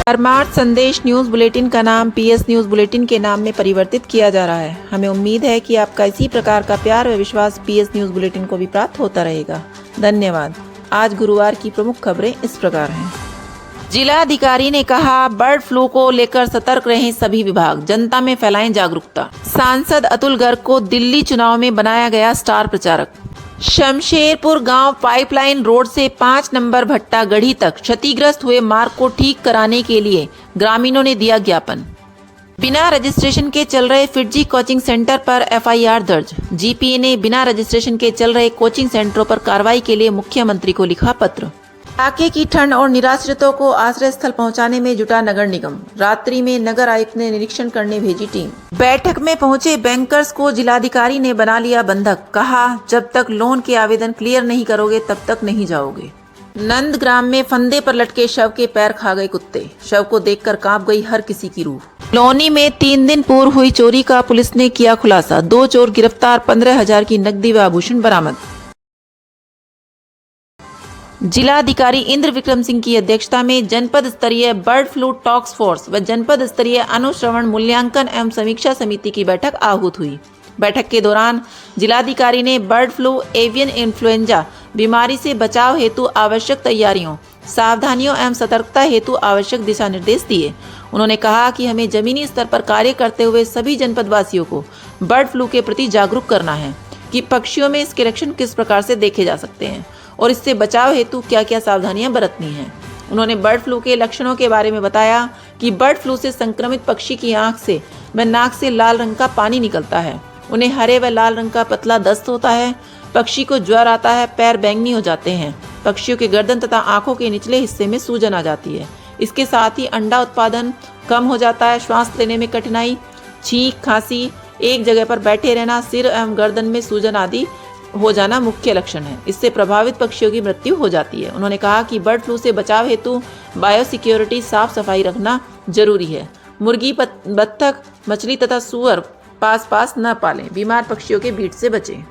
परमार्थ संदेश news bulletin का नाम पीएस न्यूज़ बुलेटिन के नाम में परिवर्तित किया जा रहा है। हमें उम्मीद है कि आपका इसी प्रकार का प्यार व विश्वास पीएस न्यूज़ बुलेटिन को भी प्राप्त होता रहेगा। धन्यवाद। आज गुरुवार की प्रमुख खबरें इस प्रकार हैं। जिलाधिकारी ने कहा, बर्ड फ्लू को लेकर सतर्क रहें सभी विभाग, जनता में फैलाएं जागरूकता। सांसद अतुल गर्ग को दिल्ली चुनाव में बनाया गया स्टार प्रचारक। शमशेरपुर गांव पाइपलाइन रोड से 5 नंबर भट्टा गढ़ी तक क्षतिग्रस्त हुए मार्ग को ठीक कराने के लिए ग्रामीणों ने दिया ज्ञापन। बिना रजिस्ट्रेशन के चल रहे फिटजी कोचिंग सेंटर पर एफआईआर दर्ज। जीपीए ने बिना रजिस्ट्रेशन के चल रहे कोचिंग सेंटरों पर कार्रवाई के लिए मुख्यमंत्री को लिखा पत्र। कड़ाके की ठंड और निराश्रितों को आश्रय स्थल पहुंचाने में जुटा नगर निगम। रात्रि में नगर आयुक्त ने निरीक्षण करने भेजी टीम। बैठक में पहुंचे बैंकर्स को जिलाधिकारी ने बना लिया बंधक। कहा, जब तक लोन के आवेदन क्लियर नहीं करोगे तब तक नहीं जाओगे। नंदग्राम में फंदे पर लटके शव के पैर खा गए कुत्ते। शव को देखकर कांप गई हर किसी की रूह। लोनी में 3 दिन पूर्व हुई चोरी का पुलिस ने किया खुलासा। 2 चोर गिरफ्तार, 15,000 की नकदी व आभूषण बरामद। जिलाधिकारी इंद्र विक्रम सिंह की अध्यक्षता में जनपद स्तरीय बर्ड फ्लू टास्क फोर्स व जनपद स्तरीय अनुश्रवण मूल्यांकन एवं समीक्षा समिति की बैठक आहूत हुई। बैठक के दौरान जिलाधिकारी ने बर्ड फ्लू एवियन इन्फ्लुएंजा बीमारी से बचाव हेतु आवश्यक तैयारियों, सावधानियों एवं सतर्कता हेतु आवश्यक दिशा निर्देश दिए। उन्होंने कहा कि हमें जमीनी स्तर पर कार्य करते हुए सभी जनपदवासियों को बर्ड फ्लू के प्रति जागरूक करना है कि पक्षियों में इसके लक्षण किस प्रकार से देखे जा सकते हैं और इससे बचाव हेतु क्या क्या सावधानियां बरतनी हैं। उन्होंने बर्ड फ्लू के लक्षणों के बारे में बताया कि बर्ड फ्लू से संक्रमित पक्षी की आंख से व नाक से लाल रंग का पानी निकलता है। उन्हें हरे व लाल रंग का पतला दस्त होता है। पक्षी को ज्वर आता है, पैर बैंगनी हो जाते हैं। पक्षियों के गर्दन तथा आंखों के निचले हिस्से में सूजन आ जाती है। इसके साथ ही अंडा उत्पादन कम हो जाता है, श्वास लेने में कठिनाई, छींक, खांसी, एक जगह पर बैठे रहना, सिर एवं गर्दन में सूजन आदि हो जाना मुख्य लक्षण है। इससे प्रभावित पक्षियों की मृत्यु हो जाती है। उन्होंने कहा कि बर्ड फ्लू से बचाव हेतु बायोसिक्योरिटी, साफ सफाई रखना जरूरी है। मुर्गी, बत्तख, मछली तथा सुअर पास न पालें। बीमार पक्षियों के बीट से बचें।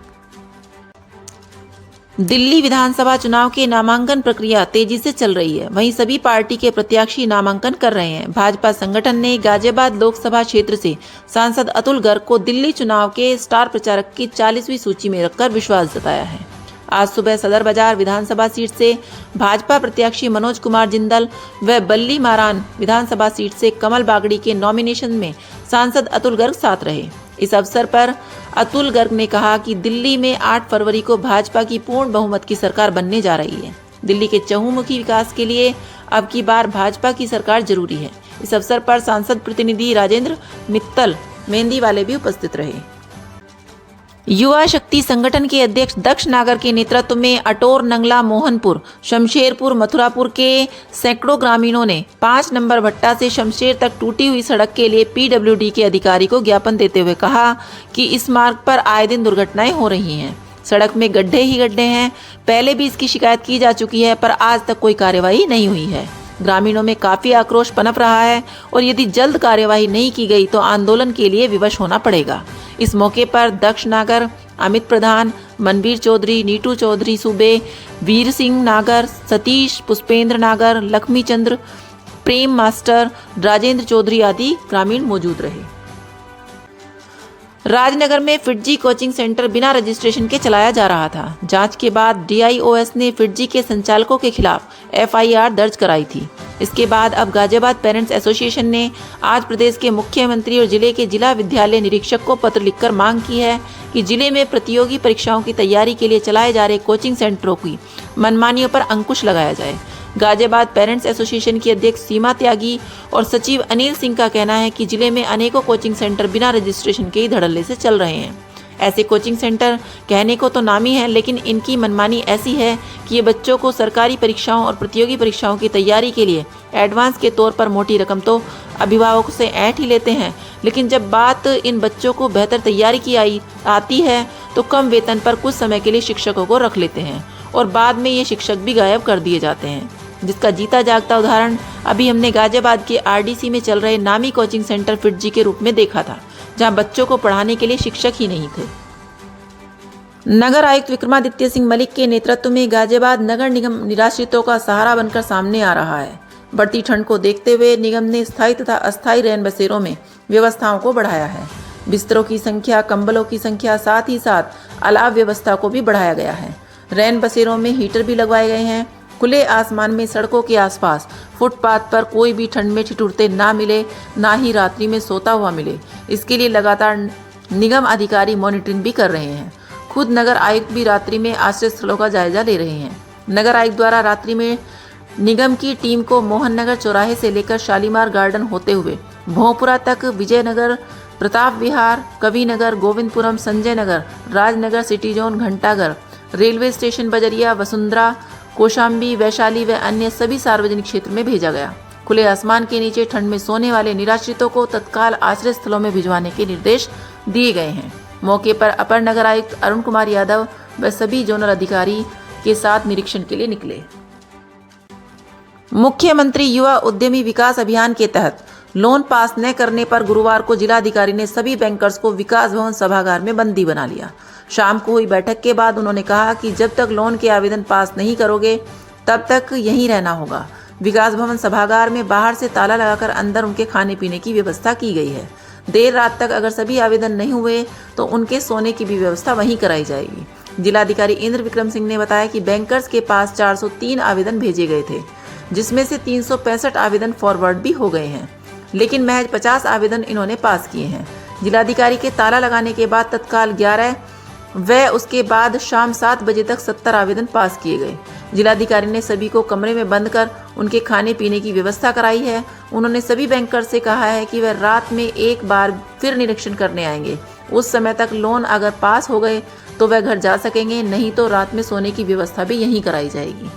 दिल्ली विधानसभा चुनाव के नामांकन प्रक्रिया तेजी से चल रही है। वहीं सभी पार्टी के प्रत्याशी नामांकन कर रहे हैं। भाजपा संगठन ने गाजियाबाद लोकसभा क्षेत्र से सांसद अतुल गर्ग को दिल्ली चुनाव के स्टार प्रचारक की 40वीं सूची में रखकर विश्वास जताया है। आज सुबह सदर बाजार विधानसभा सीट से भाजपा प्रत्याशी मनोज कुमार जिंदल व बल्ली मारान विधानसभा सीट से कमल बागड़ी के नॉमिनेशन में सांसद अतुल गर्ग साथ रहे। इस अवसर पर अतुल गर्ग ने कहा कि दिल्ली में 8 फरवरी को भाजपा की पूर्ण बहुमत की सरकार बनने जा रही है। दिल्ली के चहुमुखी विकास के लिए अब की बार भाजपा की सरकार जरूरी है। इस अवसर पर सांसद प्रतिनिधि राजेंद्र मित्तल मेहंदी वाले भी उपस्थित रहे। युवा शक्ति संगठन के अध्यक्ष दक्ष नागर के नेतृत्व में अटोर, नंगला, मोहनपुर, शमशेरपुर, मथुरापुर के सैकड़ों ग्रामीणों ने 5 नंबर भट्टा से शमशेर तक टूटी हुई सड़क के लिए पीडब्ल्यूडी के अधिकारी को ज्ञापन देते हुए कहा कि इस मार्ग पर आए दिन दुर्घटनाएं हो रही हैं। सड़क में गड्ढे ही गड्ढे हैं। पहले भी इसकी शिकायत की जा चुकी है, पर आज तक कोई कार्यवाही नहीं हुई है। ग्रामीणों में काफी आक्रोश पनप रहा है और यदि जल्द कार्यवाही नहीं की गई तो आंदोलन के लिए विवश होना पड़ेगा। इस मौके पर दक्ष नागर, अमित प्रधान, मनवीर चौधरी, नीटू चौधरी सूबे, वीर सिंह नागर, सतीश, पुष्पेंद्र नागर, लक्ष्मी चंद्र, प्रेम मास्टर, राजेंद्र चौधरी आदि ग्रामीण मौजूद रहे। राजनगर में फिटजी कोचिंग सेंटर बिना रजिस्ट्रेशन के चलाया जा रहा था। जांच के बाद डीआईओएस ने फिटजी के संचालकों के खिलाफ एफआईआर दर्ज कराई थी। इसके बाद अब गाजियाबाद पेरेंट्स एसोसिएशन ने आज प्रदेश के मुख्यमंत्री और जिले के जिला विद्यालय निरीक्षक को पत्र लिखकर मांग की है कि जिले में प्रतियोगी परीक्षाओं की तैयारी के लिए चलाए जा रहे कोचिंग सेंटरों की मनमानियों पर अंकुश लगाया जाए। गाजियाबाद पेरेंट्स एसोसिएशन की अध्यक्ष सीमा त्यागी और सचिव अनिल सिंह का कहना है कि जिले में अनेकों कोचिंग सेंटर बिना रजिस्ट्रेशन के ही धड़ल्ले से चल रहे हैं। ऐसे कोचिंग सेंटर कहने को तो नामी है, लेकिन इनकी मनमानी ऐसी है कि ये बच्चों को सरकारी परीक्षाओं और प्रतियोगी परीक्षाओं की तैयारी के लिए एडवांस के तौर पर मोटी रकम तो अभिभावकों से ऐंठ ही लेते हैं, लेकिन जब बात इन बच्चों को बेहतर तैयारी की आती है तो कम वेतन पर कुछ समय के लिए शिक्षकों को रख लेते हैं और बाद में ये शिक्षक भी गायब कर दिए जाते हैं, जिसका जीता जागता उदाहरण अभी हमने गाजियाबाद के आरडीसी में चल रहे नामी कोचिंग सेंटर फिटजी के रूप में देखा था, जहां बच्चों को पढ़ाने के लिए शिक्षक ही नहीं थे। नगर आयुक्त विक्रमादित्य सिंह मलिक के नेतृत्व में गाजियाबाद नगर निगम निराश्रितों का सहारा बनकर सामने आ रहा है। बढ़ती ठंड को देखते हुए निगम ने स्थायी तथा अस्थायी रैन बसेरों में व्यवस्थाओं को बढ़ाया है। बिस्तरों की संख्या, कंबलों की संख्या, साथ ही साथ अलाव व्यवस्था को भी बढ़ाया गया है। रैन बसेरों में हीटर भी लगवाए गए हैं। खुले आसमान में सड़कों के आसपास फुटपाथ पर कोई भी ठंड में ठिठुरते ना मिले, ना ही रात्रि में सोता हुआ मिले। इसके लिए लगातार निगम अधिकारी मॉनिटरिंग भी कर रहे हैं। खुद नगर आयुक्त भी रात्रि में आश्रय स्थलों का जायजा ले रहे हैं। नगर आयुक्त द्वारा रात्रि में निगम की टीम को मोहन नगर चौराहे से लेकर शालीमार गार्डन होते हुए भोंपुरा तक, विजयनगर, प्रताप विहार, कवि नगर, गोविंदपुरम, संजय नगर, राजनगर, सिटी जोन, घंटाघर, रेलवे स्टेशन बजरिया, वसुंधरा, कौशाम्बी, वैशाली व अन्य सभी सार्वजनिक क्षेत्र में भेजा गया। खुले आसमान के नीचे ठंड में सोने वाले निराश्रितों को तत्काल आश्रय स्थलों में भिजवाने के निर्देश दिए गए हैं। मौके पर अपर नगर आयुक्त अरुण कुमार यादव व सभी जोनल अधिकारी के साथ निरीक्षण के लिए निकले। मुख्यमंत्री युवा उद्यमी विकास अभियान के तहत लोन पास न करने पर गुरुवार को जिलाधिकारी ने सभी बैंकर्स को विकास भवन सभागार में बंदी बना लिया। शाम को हुई बैठक के बाद उन्होंने कहा कि जब तक लोन के आवेदन पास नहीं करोगे तब तक यहीं रहना होगा। विकास भवन सभागार में बाहर से ताला लगाकर अंदर उनके खाने पीने की व्यवस्था की गई है। देर रात तक अगर सभी आवेदन नहीं हुए तो उनके सोने की भी व्यवस्था वहीं कराई जाएगी। जिलाधिकारी इंद्र विक्रम सिंह ने बताया कि बैंकर्स के पास 403 आवेदन भेजे गए थे, जिसमें से 365 आवेदन फॉरवर्ड भी हो गए हैं, लेकिन महज 50 आवेदन इन्होंने पास किए हैं। जिलाधिकारी के ताला लगाने के बाद तत्काल 11 व उसके बाद शाम 7 बजे तक 70 आवेदन पास किए गए। जिलाधिकारी ने सभी को कमरे में बंद कर उनके खाने पीने की व्यवस्था कराई है। उन्होंने सभी बैंकर से कहा है कि वह रात में एक बार फिर निरीक्षण करने आएंगे। उस समय तक लोन अगर पास हो गए तो वह घर जा सकेंगे, नहीं तो रात में सोने की व्यवस्था भी यहीं कराई जाएगी।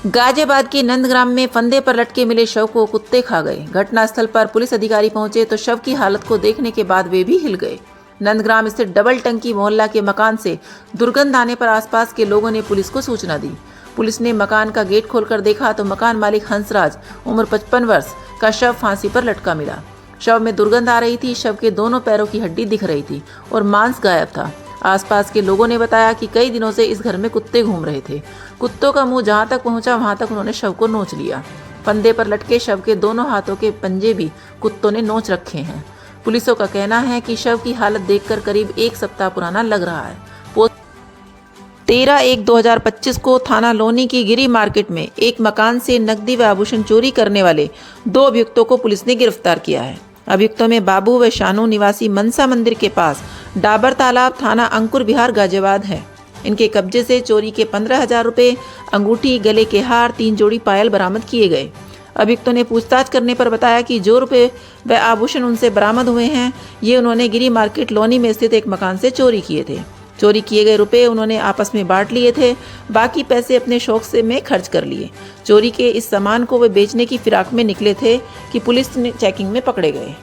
गाजियाबाद के नंदग्राम में फंदे पर लटके मिले शव को कुत्ते खा गए। घटनास्थल पर पुलिस अधिकारी पहुंचे तो शव की हालत को देखने के बाद वे भी हिल गए। नंदग्राम स्थित डबल टंकी मोहल्ला के मकान से दुर्गंध आने पर आसपास के लोगों ने पुलिस को सूचना दी। पुलिस ने मकान का गेट खोलकर देखा तो मकान मालिक हंसराज उम्र 55 वर्ष का शव फांसी पर लटका मिला। शव में दुर्गंध आ रही थी। शव के दोनों पैरों की हड्डी दिख रही थी और मांस गायब था। आसपास के लोगों ने बताया कि कई दिनों से इस घर में कुत्ते घूम रहे थे। कुत्तों का मुंह जहां तक पहुंचा वहां तक उन्होंने शव को नोच लिया। फंदे पर लटके शव के दोनों हाथों के पंजे भी कुत्तों ने नोच रखे हैं। पुलिसों का कहना है कि शव की हालत देखकर करीब 1 सप्ताह पुराना लग रहा है। 13/1/2025 को थाना लोनी की गिरी मार्केट में एक मकान से नकदी व आभूषण चोरी करने वाले 2 अभियुक्तों को पुलिस ने गिरफ्तार किया है। अभियुक्तों में बाबू व शानू निवासी मनसा मंदिर के पास डाबर तालाब, थाना अंकुर विहार, गाजियाबाद है। इनके कब्जे से चोरी के 15,000 रुपये, अंगूठी, गले के हार, 3 जोड़ी पायल बरामद किए गए। अभियुक्तों ने पूछताछ करने पर बताया कि जो रुपये व आभूषण उनसे बरामद हुए हैं, ये उन्होंने गिरी मार्केट लोनी में स्थित एक मकान से चोरी किए थे। चोरी किए गए रुपए उन्होंने आपस में बांट लिए थे। बाकी पैसे अपने शौक से में खर्च कर लिए। चोरी के इस सामान को वे बेचने की फिराक में निकले थे कि पुलिस ने चेकिंग में पकड़े गए।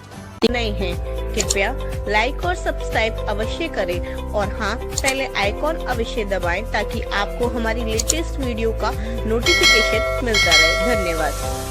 नहीं है कृपया लाइक और सब्सक्राइब अवश्य करें और हाँ, पहले आइकॉन अवश्य दबाएं ताकि आपको हमारी लेटेस्ट वीडियो का नोटिफिकेशन मिलता रहे। धन्यवाद।